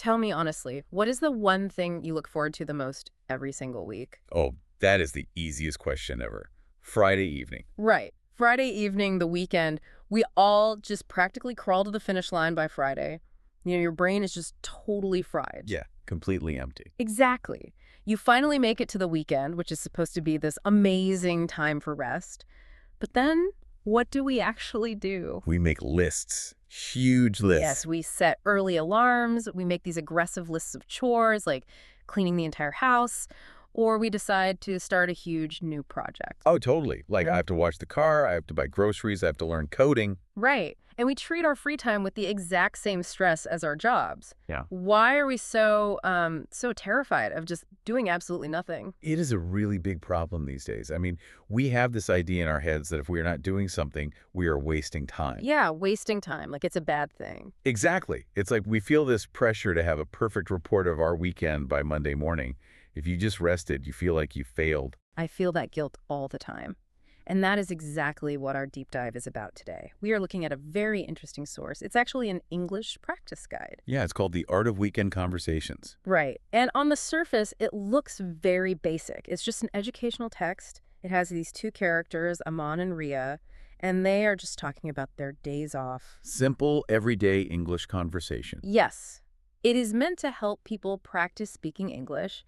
Tell me honestly, what is the one thing you look forward to the most every single week? Oh, that is the easiest question ever. Friday evening. Right. Friday evening, the weekend, we all just practically crawl to the finish line by Friday. Your brain is just totally fried. Yeah, completely empty. Exactly. You finally make it to the weekend, which is supposed to be this amazing time for rest. But then, what do we actually do? We make lists, huge Yes, lists. we set early alarms, we make these aggressive lists of chores, like cleaning the entire house, or we decide to start a huge new project. Oh, totally. Like I Yeah. have to wash the car, I have to buy groceries, I have to learn coding. Right. And we treat our free time with the exact same stress as our jobs. Yeah. Why are we so terrified of just doing absolutely nothing? It is a really big problem these days. I mean, we have this idea in our heads that if we are not doing something, we are wasting time. Yeah, wasting time, like it's a bad thing. Exactly. It's like we feel this pressure to have a perfect report of our weekend by Monday morning. If you just rested, you feel like you failed. I feel that guilt all the time. And that is exactly what our deep dive is about today. We are looking at a very interesting source. It's actually an English practice guide. Yeah, it's called The Art of Weekend Conversations. Right. And on the surface, it looks very basic. It's just an educational text. It has these two characters, Aman and Ria, and they are just talking about their days off. Simple, everyday English conversation. Yes, it is meant to help people practice speaking English,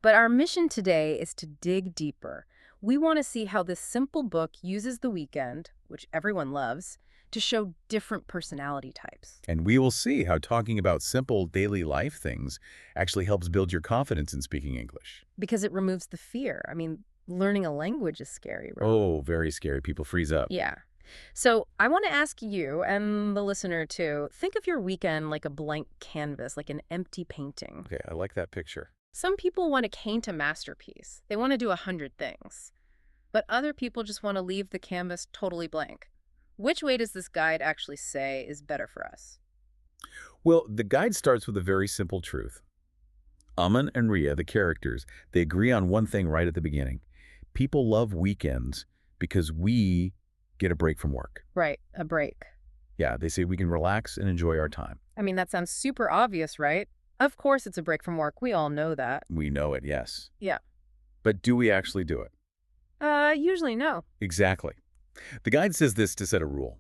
but our mission today is to dig deeper. We want to see how this simple book uses the weekend, which everyone loves, to show different personality types. And we will see how talking about simple daily life things actually helps build your confidence in speaking English. Because it removes the fear. I mean, learning a language is scary, right? Oh, very scary. People freeze up. Yeah. So I want to ask you and the listener too, think of your weekend like a blank canvas, like an empty painting. Okay, I like that picture. Some people want to paint a masterpiece. They want to do 100 things. But other people just want to leave the canvas totally blank. Which way does this guide actually say is better for us? Well, the guide starts with a very simple truth. Aman and Ria, the characters, they agree on one thing right at the beginning. People love weekends because we get a break from work. Right, a break. Yeah, they say we can relax and enjoy our time. I mean, that sounds super obvious, right? Of course it's a break from work. We all know that. We know it, yes. Yeah. But do we actually do it? Usually no. Exactly. The guide says this to set a rule.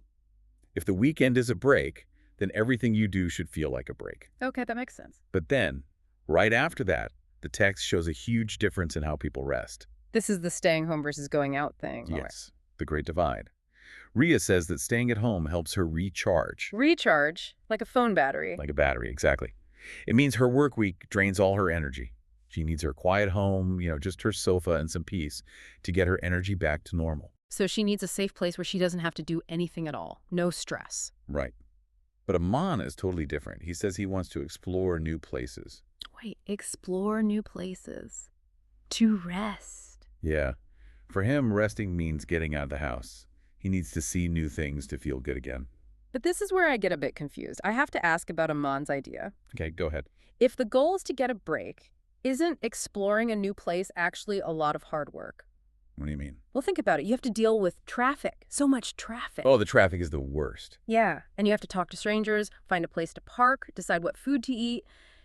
If the weekend is a break, then everything you do should feel like a break. Okay, that makes sense. But then, right after that, the text shows a huge difference in how people rest. This is the staying home versus going out thing. Yes, the great divide. Ria says that staying at home helps her recharge. Recharge, like a phone battery. Like a battery, exactly. It means her work week drains all her energy. She needs her quiet home, just her sofa and some peace to get her energy back to normal. So she needs a safe place where she doesn't have to do anything at all. No stress. Right. But Aman is totally different. He says he wants to explore new places. Wait, explore new places. To rest. Yeah. For him, resting means getting out of the house. He needs to see new things to feel good again. But this is where I get a bit confused. I have to ask about Aman's idea. Okay, go ahead. If the goal is to get a break, isn't exploring a new place actually a lot of hard work? What do you mean? Well, think about it. You have to deal with traffic. So much traffic. Oh, the traffic is the worst. Yeah, and you have to talk to strangers, find a place to park, decide what food to eat.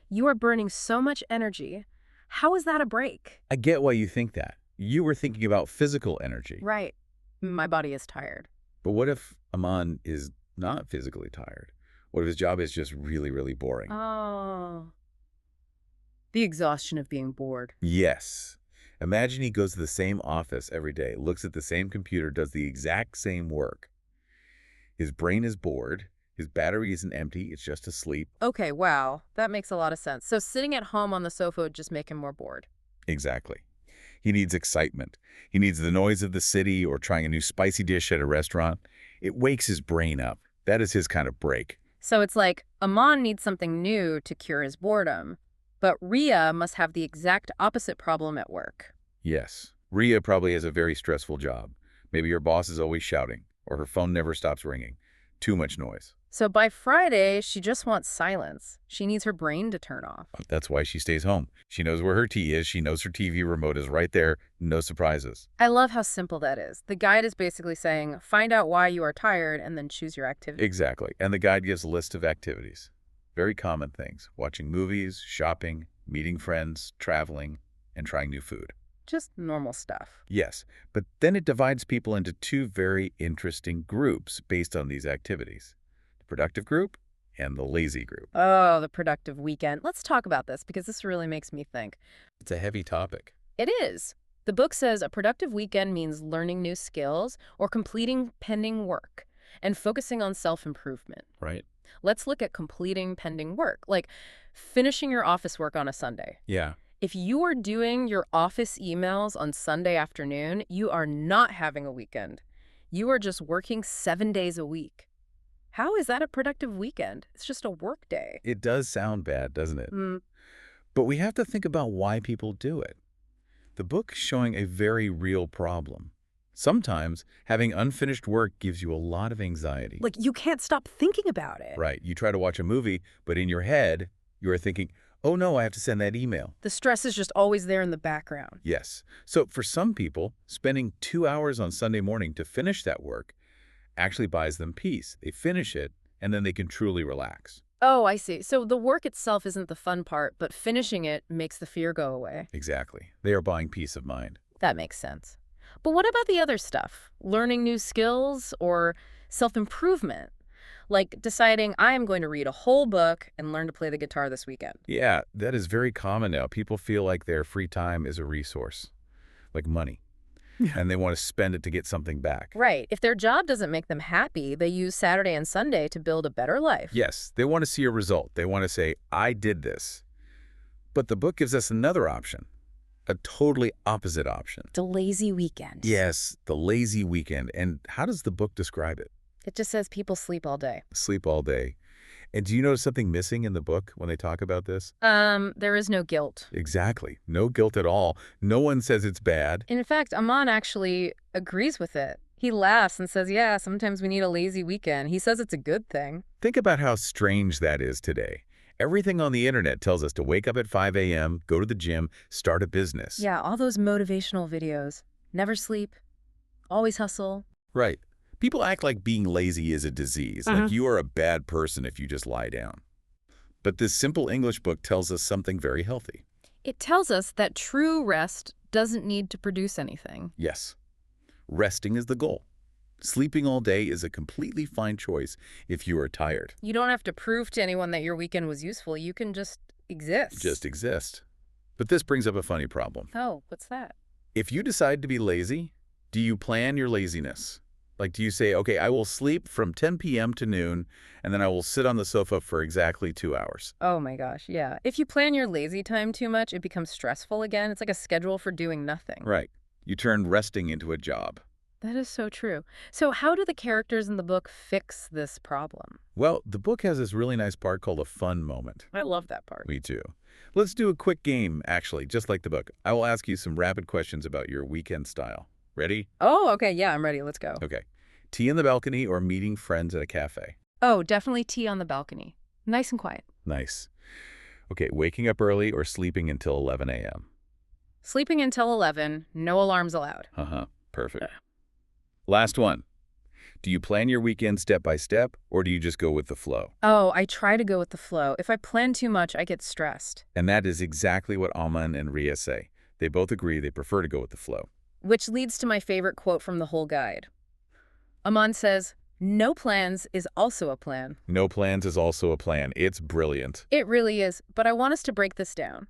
You are burning so much energy. How is that a break? I get why you think that. You were thinking about physical energy. Right. My body is tired. But what if Aman is not physically tired? What if his job is just really, really boring? Oh. The exhaustion of being bored. Yes. Imagine he goes to the same office every day, looks at the same computer, does the exact same work. His brain is bored. His battery isn't empty. It's just asleep. Okay, wow. That makes a lot of sense. So sitting at home on the sofa would just make him more bored. Exactly. He needs excitement. He needs the noise of the city or trying a new spicy dish at a restaurant. It wakes his brain up. That is his kind of break. So it's like Aman needs something new to cure his boredom, but Ria must have the exact opposite problem at work. Yes. Ria probably has a very stressful job. Maybe her boss is always shouting, or her phone never stops ringing. Too much noise. So by Friday, she just wants silence. She needs her brain to turn off. That's why she stays home. She knows where her tea is. She knows her TV remote is right there. No surprises. I love how simple that is. The guide is basically saying, find out why you are tired and then choose your activity. Exactly. And the guide gives a list of activities. Very common things. Watching movies, shopping, meeting friends, traveling, and trying new food. Just normal stuff. Yes, but then it divides people into two very interesting groups based on these activities. The productive group and the lazy group. Oh, the productive weekend. Let's talk about this because this really makes me think. It's a heavy topic. It is. The book says a productive weekend means learning new skills or completing pending work and focusing on self-improvement. Right? Let's look at completing pending work, like finishing your office work on a Sunday. Yeah. If you are doing your office emails on Sunday afternoon, you are not having a weekend. You are just working 7 days a week. How is that a productive weekend? It's just a work day. It does sound bad, doesn't it? Mm, But we have to think about why people do it. The book is showing a very real problem. Sometimes having unfinished work gives you a lot of anxiety. like you can't stop thinking about it. Right. You try to watch a movie, but in your head, you are thinking, oh no, I have to send that email. The stress is just always there in the background. Yes. So for some people, spending 2 hours on Sunday morning to finish that work actually buys them peace. They finish it, and then they can truly relax. Oh, I see. So the work itself isn't the fun part, but finishing it makes the fear go away. Exactly. They are buying peace of mind. That makes sense. But what about the other stuff? Learning new skills or self-improvement? Like deciding I am going to read a whole book and learn to play the guitar this weekend. Yeah, that is very common now. People feel like their free time is a resource, like money, and they want to spend it to get something back. Right. If their job doesn't make them happy, they use Saturday and Sunday to build a better life. Yes, they want to see a result. They want to say, I did this. But the book gives us another option, a totally opposite option. The lazy weekend. Yes, the lazy weekend. And how does the book describe it? It just says people sleep all day. Sleep all day. And do you notice something missing in the book when they talk about this? There is no guilt. Exactly. No guilt at all. No one says it's bad. In fact, Aman actually agrees with it. He laughs and says, yeah, sometimes we need a lazy weekend. He says it's a good thing. Think about how strange that is today. Everything on the internet tells us to wake up at 5 a.m., go to the gym, start a business. Yeah, all those motivational videos. Never sleep. Always hustle. Right. People act like being lazy is a disease, like you are a bad person if you just lie down. But this simple English book tells us something very healthy. It tells us that true rest doesn't need to produce anything. Yes. Resting is the goal. Sleeping all day is a completely fine choice if you are tired. You don't have to prove to anyone that your weekend was useful. You can just exist. Just exist. But this brings up a funny problem. Oh, what's that? If you decide to be lazy, do you plan your laziness? Like, do you say, okay, I will sleep from 10 p.m. to noon, and then I will sit on the sofa for exactly 2 hours? Oh my gosh, yeah. If you plan your lazy time too much, it becomes stressful again. It's like a schedule for doing nothing. Right. You turn resting into a job. That is so true. So how do the characters in the book fix this problem? Well, the book has this really nice part called a fun moment. I love that part. Me too. Let's do a quick game, actually, just like the book. I will ask you some rapid questions about your weekend style. Ready? Oh, okay, yeah, I'm ready. Let's go. Okay. Tea in the balcony or meeting friends at a cafe? Oh, definitely tea on the balcony. Nice and quiet. Nice. Okay, waking up early or sleeping until 11 a.m.? Sleeping until 11, no alarms allowed. Perfect. Last one. Do you plan your weekend step by step, or do you just go with the flow? Oh, I try to go with the flow. If I plan too much, I get stressed. And that is exactly what Aman and Ria say. They both agree they prefer to go with the flow. Which leads to my favorite quote from the whole guide. Aman says, no plans is also a plan. No plans is also a plan. It's brilliant. It really is, but I want us to break this down.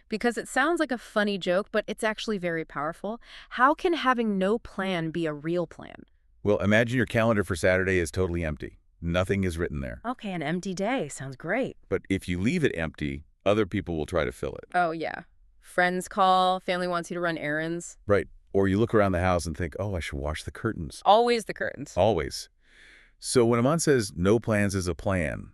Because it sounds like a funny joke, but it's actually very powerful. How can having no plan be a real plan? Well, imagine your calendar for Saturday is totally empty. Nothing is written there. Okay, an empty day. Sounds great. But if you leave it empty, other people will try to fill it. Oh, yeah. Friends call, family wants you to run errands. Right. Or you look around the house and think, oh, I should wash the curtains. Always the curtains. Always. So when Aman says no plans is a plan,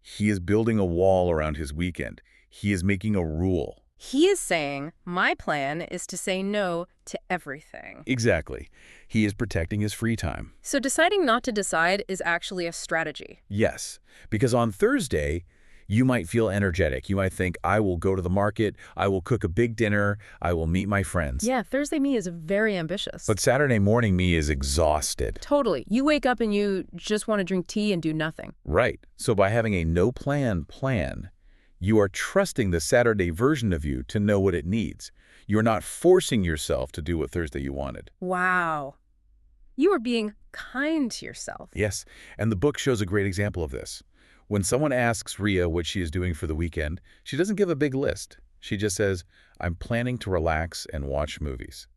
he is building a wall around his weekend. He is making a rule. He is saying, my plan is to say no to everything. Exactly. He is protecting his free time. So deciding not to decide is actually a strategy. Yes, because on Thursday, You might feel energetic. You might think, I will go to the market, I will cook a big dinner, I will meet my friends. Yeah, Thursday me is very ambitious. But Saturday morning me is exhausted. Totally. You wake up and you just want to drink tea and do nothing. Right. So by having a no-plan, you are trusting the Saturday version of you to know what it needs. You're not forcing yourself to do what Thursday you wanted. Wow. You are being kind to yourself. Yes, and the book shows a great example of this. When someone asks Rhea what she is doing for the weekend, she doesn't give a big list. She just says, I'm planning to relax and watch movies.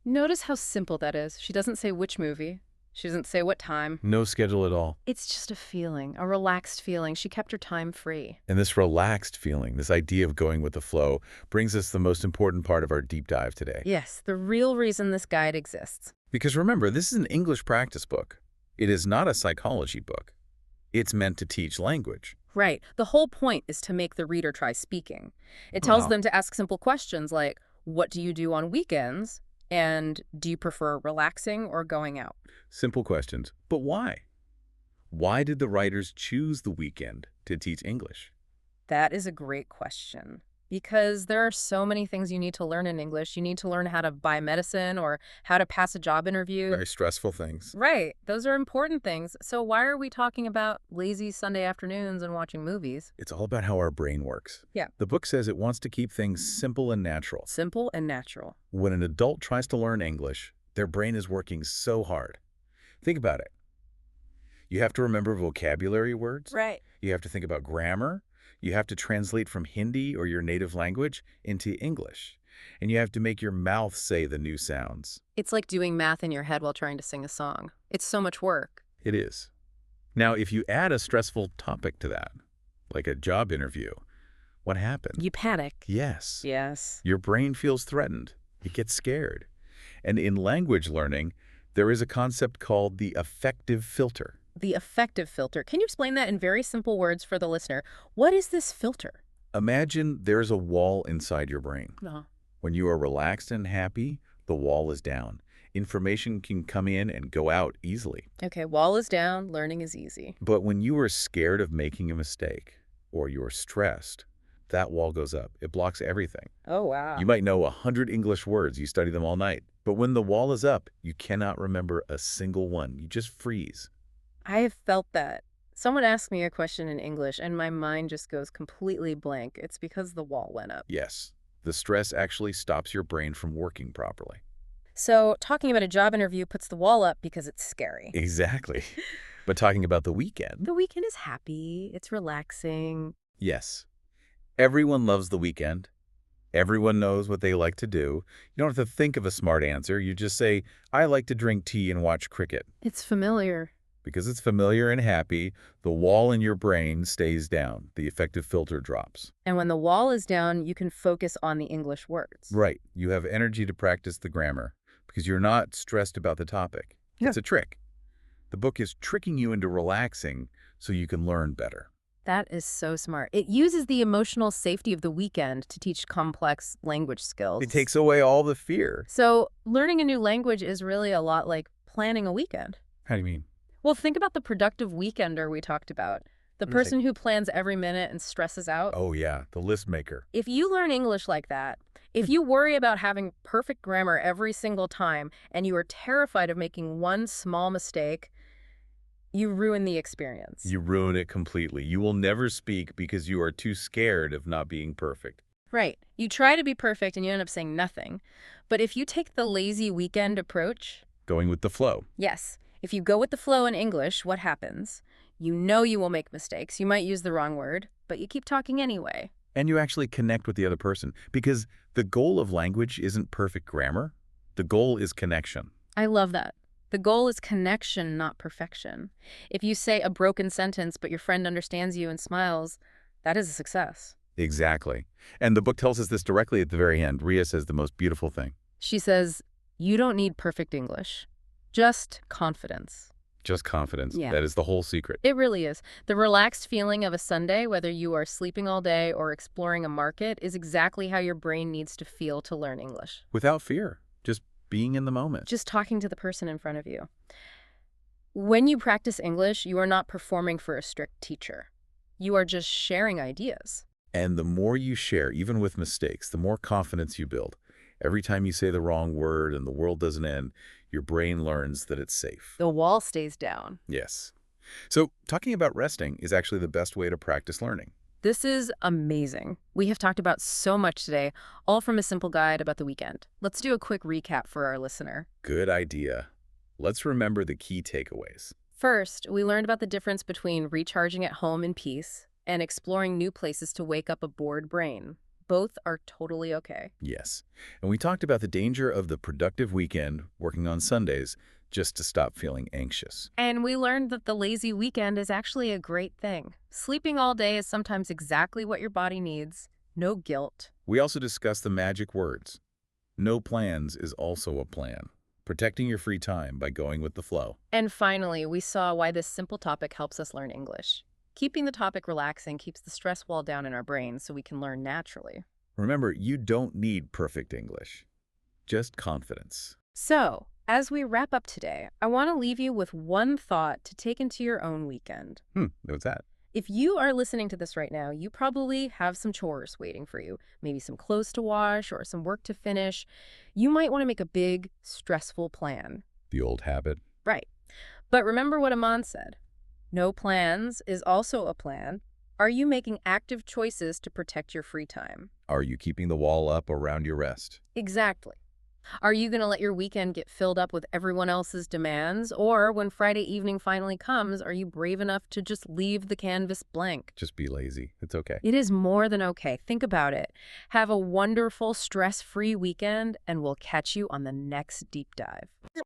Notice how simple that is. She doesn't say which movie. She doesn't say what time. No schedule at all. It's just a feeling, a relaxed feeling. She kept her time free. And this relaxed feeling, this idea of going with the flow, brings us the most important part of our deep dive today. Yes, the real reason this guide exists. Because remember, this is an English practice book. It is not a psychology book. It's meant to teach language. Right. The whole point is to make the reader try speaking. It tells Wow. them to ask simple questions like, what do you do on weekends? And do you prefer relaxing or going out? Simple questions. But why? Why did the writers choose the weekend to teach English? That is a great question. Because there are so many things you need to learn in English. You need to learn how to buy medicine or how to pass a job interview. Very stressful things. Right. Those are important things. So why are we talking about lazy Sunday afternoons and watching movies? It's all about how our brain works. Yeah. The book says it wants to keep things simple and natural. Simple and natural. When an adult tries to learn English, their brain is working so hard. Think about it. You have to remember vocabulary words. Right. You have to think about grammar. You have to translate from Hindi or your native language into English. And you have to make your mouth say the new sounds. It's like doing math in your head while trying to sing a song. It's so much work. It is. Now, if you add a stressful topic to that, like a job interview, what happens? You panic. Yes. Yes. Your brain feels threatened. It gets scared. And in language learning, there is a concept called the affective filter. The affective filter. Can you explain that in very simple words for the listener? What is this filter? Imagine there's a wall inside your brain. Uh-huh. When you are relaxed and happy, the wall is down. Information can come in and go out easily. Okay, wall is down, learning is easy. But when you are scared of making a mistake or you're stressed, that wall goes up. It blocks everything. Oh, wow. You might know 100 English words. You study them all night. But when the wall is up, you cannot remember a single one. You just freeze. I have felt that. Someone asks me a question in English and my mind just goes completely blank. It's because the wall went up. Yes, the stress actually stops your brain from working properly. So talking about a job interview puts the wall up because it's scary. Exactly. But talking about the weekend, The weekend is happy. It's relaxing. yes. Everyone loves the weekend. Everyone knows what they like to do. You don't have to think of a smart answer. You just say, I like to drink tea and watch cricket. It's familiar. Because it's familiar and happy, the wall in your brain stays down. The affective filter drops. And when the wall is down, you can focus on the English words. Right. You have energy to practice the grammar because you're not stressed about the topic. Yeah. It's a trick. The book is tricking you into relaxing so you can learn better. That is so smart. It uses the emotional safety of the weekend to teach complex language skills. It takes away all the fear. So learning a new language is really a lot like planning a weekend. How do you mean? Well, think about the productive weekender we talked about. The Let me person who plans every minute and stresses out. Oh, yeah, the list maker. If you learn English like that, if you worry about having perfect grammar every single time and you are terrified of making one small mistake, you ruin the experience. You ruin it completely. You will never speak because you are too scared of not being perfect. Right. You try to be perfect and you end up saying nothing. But if you take the lazy weekend approach, Going with the flow. yes, if you go with the flow in English, what happens? You know you will make mistakes. You might use the wrong word, but you keep talking anyway. And you actually connect with the other person because the goal of language isn't perfect grammar. The goal is connection. I love that. The goal is connection, not perfection. If you say a broken sentence, but your friend understands you and smiles, that is a success. Exactly. And the book tells us this directly at the very end. Rhea says the most beautiful thing. She says, you don't need perfect English, just confidence. Just confidence. Yeah. That is the whole secret. It really is. The relaxed feeling of a Sunday, whether you are sleeping all day or exploring a market, is exactly how your brain needs to feel to learn English. Without fear. Just being in the moment. Just talking to the person in front of you. When you practice English, you are not performing for a strict teacher. You are just sharing ideas. And the more you share, even with mistakes, the more confidence you build. Every time you say the wrong word and the world doesn't end, your brain learns that it's safe. The wall stays down. Yes. So talking about resting is actually the best way to practice learning. This is amazing. We have talked about so much today, all from a simple guide about the weekend. Let's do a quick recap for our listener. Good idea. Let's remember the key takeaways. First, we learned about the difference between recharging at home in peace and exploring new places to wake up a bored brain. Both are totally okay. Yes. And we talked about the danger of the productive weekend working on Sundays just to stop feeling anxious. And we learned that the lazy weekend is actually a great thing. Sleeping all day is sometimes exactly what your body needs. No guilt. We also discussed the magic words. No plans is also a plan. Protecting your free time by going with the flow. And finally, we saw why this simple topic helps us learn English. Keeping the topic relaxing keeps the stress wall down in our brains so we can learn naturally. Remember, you don't need perfect English, just confidence. So, as we wrap up today, I want to leave you with one thought to take into your own weekend. What's that? If you are listening to this right now, you probably have some chores waiting for you, maybe some clothes to wash or some work to finish. You might want to make a big, stressful plan. The old habit. Right. But remember what Aman said. No plans is also a plan. Are you making active choices to protect your free time? Are you keeping the wall up around your rest? Exactly. Are you going to let your weekend get filled up with everyone else's demands? Or when Friday evening finally comes, are you brave enough to just leave the canvas blank? Just be lazy. It's okay. It is more than okay. Think about it. Have a wonderful, stress-free weekend, and we'll catch you on the next deep dive.